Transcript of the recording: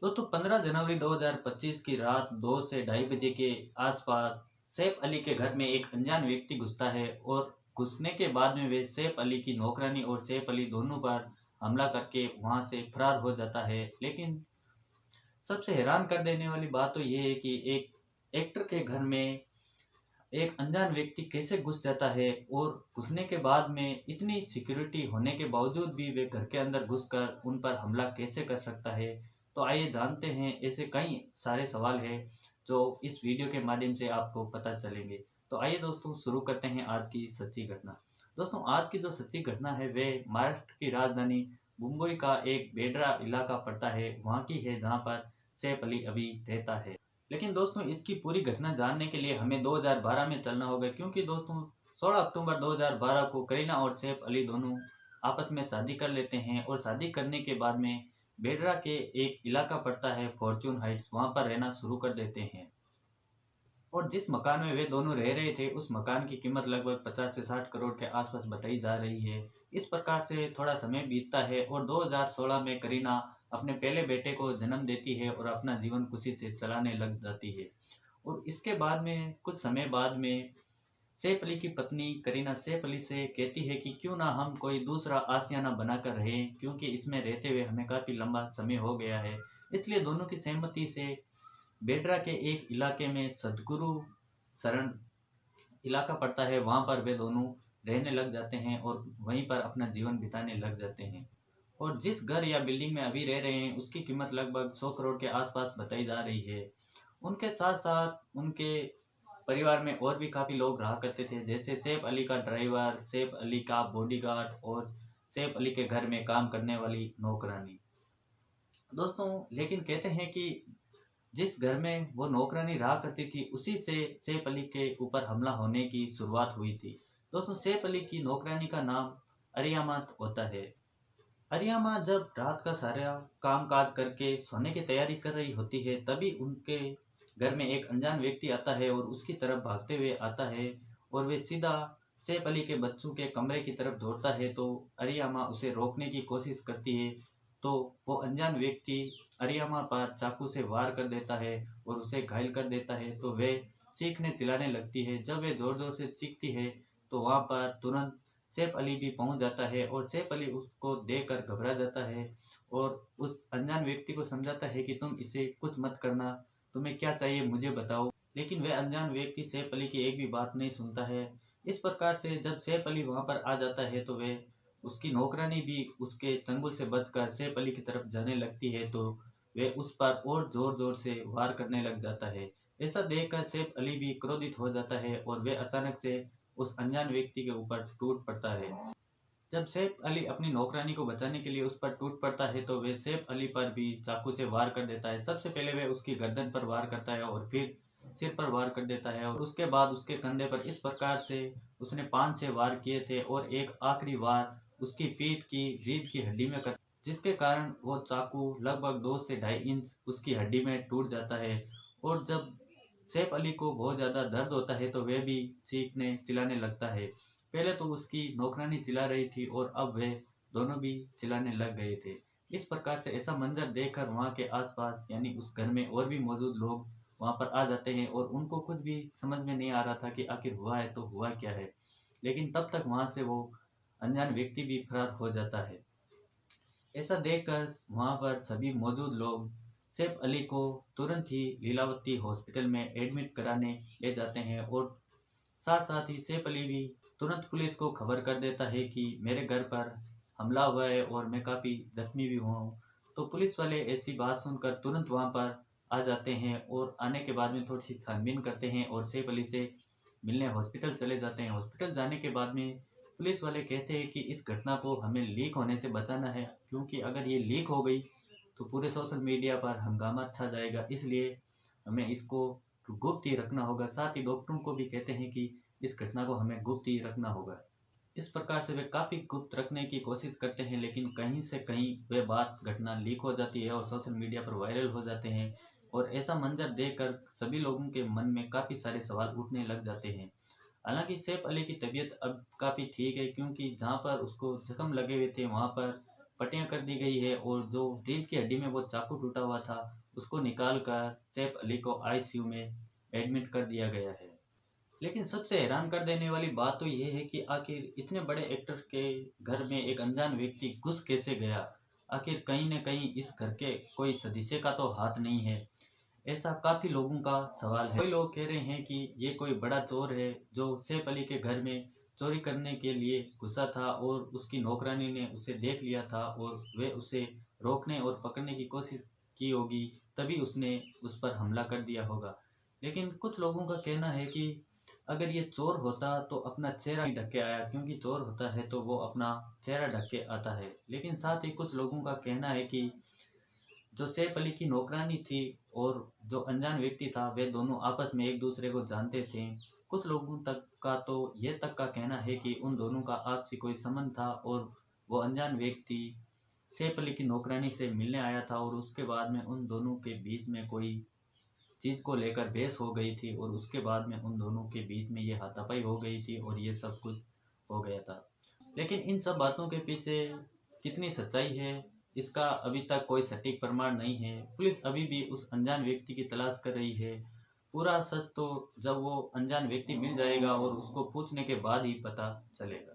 दोस्तों 15 जनवरी 2025 की रात 2 से ढाई बजे के आसपास सैफ अली के घर में एक अनजान व्यक्ति घुसता है और घुसने के बाद में वे सैफ अली की नौकरानी और सैफ अली दोनों पर हमला करके वहां से फरार हो जाता है। लेकिन सबसे हैरान कर देने वाली बात तो ये है कि एक एक्टर के घर में एक अनजान व्यक्ति कैसे घुस जाता है और घुसने के बाद में इतनी सिक्योरिटी होने के बावजूद भी वे घर के अंदर घुसकर उन पर हमला कैसे कर सकता है। तो आइए जानते हैं, ऐसे कई सारे सवाल हैं जो इस वीडियो के माध्यम से आपको पता चलेंगे। तो आइए दोस्तों शुरू करते हैं आज की सच्ची घटना। दोस्तों आज की जो सच्ची घटना है वे महाराष्ट्र की राजधानी मुंबई का एक बेडरा इलाका पड़ता है, वहाँ की है जहाँ पर सैफ अली अभी रहता है। लेकिन दोस्तों इसकी पूरी घटना जानने के लिए हमें 2012 में चलना होगा, क्योंकि दोस्तों 16 अक्टूबर 2012 को करीना और सैफ अली दोनों आपस में शादी कर लेते हैं और शादी करने के बाद में बेडरा के एक इलाका पड़ता है फॉर्च्यून हाइट्स, वहां पर रहना शुरू कर देते हैं। और जिस मकान में वे दोनों रह रहे थे उस मकान की कीमत लगभग 50 से 60 करोड़ के आसपास बताई जा रही है। इस प्रकार से थोड़ा समय बीतता है और 2016 में करीना अपने पहले बेटे को जन्म देती है और अपना जीवन खुशी से चलाने लग जाती है। और इसके बाद में कुछ समय बाद में सैफ अली की पत्नी करीना सैफ अली से कहती है कि क्यों ना हम कोई दूसरा आशियाना बनाकर रहें, क्योंकि इसमें रहते हुए हमें काफ़ी लंबा समय हो गया है। इसलिए दोनों की सहमति से बेडरा के एक इलाके में सदगुरु शरण इलाका पड़ता है, वहां पर वे दोनों रहने लग जाते हैं और वहीं पर अपना जीवन बिताने लग जाते हैं। और जिस घर या बिल्डिंग में अभी रह रहे हैं उसकी कीमत लगभग 100 करोड़ के आसपास बताई जा रही है। उनके साथ साथ उनके परिवार में और भी काफ़ी लोग रहा करते थे, जैसे सैफ अली का ड्राइवर, सैफ अली का बॉडीगार्ड और सैफ अली के घर में काम करने वाली नौकरानी। दोस्तों लेकिन कहते हैं कि जिस घर में वो नौकरानी रहा करती थी उसी से सैफ अली के ऊपर हमला होने की शुरुआत हुई थी। दोस्तों सैफ अली की नौकरानी का नाम अरियामा होता है। अरियामा जब रात का सारा काम काज करके सोने की तैयारी कर रही होती है तभी उनके घर में एक अनजान व्यक्ति आता है और उसकी तरफ भागते हुए आता है और वे सीधा सैफ अली के बच्चों के कमरे की तरफ दौड़ता है। तो अरियामा उसे रोकने की कोशिश करती है, तो वो अनजान व्यक्ति अरियामा पर चाकू से वार कर देता है और उसे घायल कर देता है। तो वे चीखने चिल्लाने लगती है। जब वे जोर जोर से चीखती है तो वहाँ पर तुरंत सैफ अली भी पहुंच जाता है और सैफ अली उसको देखकर घबरा जाता है और उस अनजान व्यक्ति को समझाता है कि तुम इसे कुछ मत करना, तुम्हें क्या चाहिए मुझे बताओ। लेकिन वह अनजान व्यक्ति सैफ अली की एक भी बात नहीं सुनता है। इस प्रकार से जब सैफ अली वहां पर आ जाता है तो वह उसकी नौकरानी भी उसके चंगुल से बचकर सैफ अली की तरफ जाने लगती है, तो वह उस पर और जोर जोर से वार करने लग जाता है। ऐसा देखकर सैफ अली भी क्रोधित हो जाता है और वह अचानक से उस अनजान व्यक्ति के ऊपर टूट पड़ता है। जब सैफ अली अपनी नौकरानी को बचाने के लिए उस पर टूट पड़ता है तो वह सैफ अली पर भी चाकू से वार कर देता है। सबसे पहले वह उसकी गर्दन पर वार करता है और फिर सिर पर वार कर देता है और उसके बाद उसके कंधे पर। इस प्रकार से उसने 5-6 वार किए थे और एक आखिरी वार उसकी पीठ की रीढ़ की हड्डी में कर, जिसके कारण वो चाकू लगभग 2 से 2.5 इंच उसकी हड्डी में टूट जाता है। और जब सैफ अली को बहुत ज़्यादा दर्द होता है तो वह भी चीखने चिल्लाने लगता है। पहले तो उसकी नौकरानी चिल्ला रही थी और अब वे दोनों भी चिल्लाने लग गए थे। इस प्रकार से ऐसा मंजर देखकर वहाँ के आसपास यानी उस घर में और भी मौजूद लोग वहाँ पर आ जाते हैं और उनको कुछ भी समझ में नहीं आ रहा था कि आखिर हुआ है तो हुआ क्या है। लेकिन तब तक वहाँ से वो अनजान व्यक्ति भी फरार हो जाता है। ऐसा देखकर वहाँ पर सभी मौजूद लोग सैफ अली को तुरंत ही लीलावती हॉस्पिटल में एडमिट कराने ले जाते हैं और साथ साथ ही सैफ अली भी तुरंत पुलिस को खबर कर देता है कि मेरे घर पर हमला हुआ है और मैं काफ़ी जख्मी भी हुआ हूँ। तो पुलिस वाले ऐसी बात सुनकर तुरंत वहाँ पर आ जाते हैं और आने के बाद में थोड़ी सी छानबीन करते हैं और सैफ अली से मिलने हॉस्पिटल चले जाते हैं। हॉस्पिटल जाने के बाद में पुलिस वाले कहते हैं कि इस घटना को हमें लीक होने से बचाना है, क्योंकि अगर ये लीक हो गई तो पूरे सोशल मीडिया पर हंगामा छा जाएगा, इसलिए हमें इसको गुप्त ही रखना होगा। साथ ही डॉक्टरों को भी कहते हैं कि इस घटना को हमें गुप्त ही रखना होगा। इस प्रकार से वे काफ़ी गुप्त रखने की कोशिश करते हैं, लेकिन कहीं से कहीं वह बात घटना लीक हो जाती है और सोशल मीडिया पर वायरल हो जाते हैं। और ऐसा मंजर देखकर सभी लोगों के मन में काफ़ी सारे सवाल उठने लग जाते हैं। हालांकि सैफ अली की तबीयत अब काफ़ी ठीक है, क्योंकि जहाँ पर उसको जख्म लगे हुए थे वहाँ पर पट्टियां कर दी गई है और जो रीढ़ की हड्डी में वो चाकू टूटा हुआ था उसको निकाल कर सैफ अली को आईसीयू में एडमिट कर दिया गया है। लेकिन सबसे हैरान कर देने वाली बात तो ये है कि आखिर इतने बड़े एक्टर के घर में एक अनजान व्यक्ति घुस कैसे गया। आखिर कहीं न कहीं इस घर के कोई सदस्य का तो हाथ नहीं है, ऐसा काफी लोगों का सवाल है। कोई लोग कह रहे हैं कि ये कोई बड़ा चोर है जो सैफ अली के घर में चोरी करने के लिए घुसा था और उसकी नौकरानी ने उसे देख लिया था और वे उसे रोकने और पकड़ने की कोशिश की होगी, तभी उसने उस पर हमला कर दिया होगा। लेकिन कुछ लोगों का कहना है कि अगर ये चोर होता तो अपना चेहरा नहीं ढक के आया, क्योंकि चोर होता है तो वो अपना चेहरा ढक के आता है। लेकिन साथ ही कुछ लोगों का कहना है कि जो सैफ अली की नौकरानी थी और जो अनजान व्यक्ति था वे दोनों आपस में एक दूसरे को जानते थे। कुछ लोगों तक का तो ये तक का कहना है कि उन दोनों का आपसी कोई संबंध था और वो अनजान व्यक्ति सैफ अली की नौकरानी से मिलने आया था और उसके बाद में उन दोनों के बीच में कोई चीज़ को लेकर बहस हो गई थी और उसके बाद में उन दोनों के बीच में ये हाथापाई हो गई थी और ये सब कुछ हो गया था। लेकिन इन सब बातों के पीछे कितनी सच्चाई है इसका अभी तक कोई सटीक प्रमाण नहीं है। पुलिस अभी भी उस अनजान व्यक्ति की तलाश कर रही है। पूरा सच तो जब वो अनजान व्यक्ति मिल जाएगा और उसको पूछने के बाद ही पता चलेगा।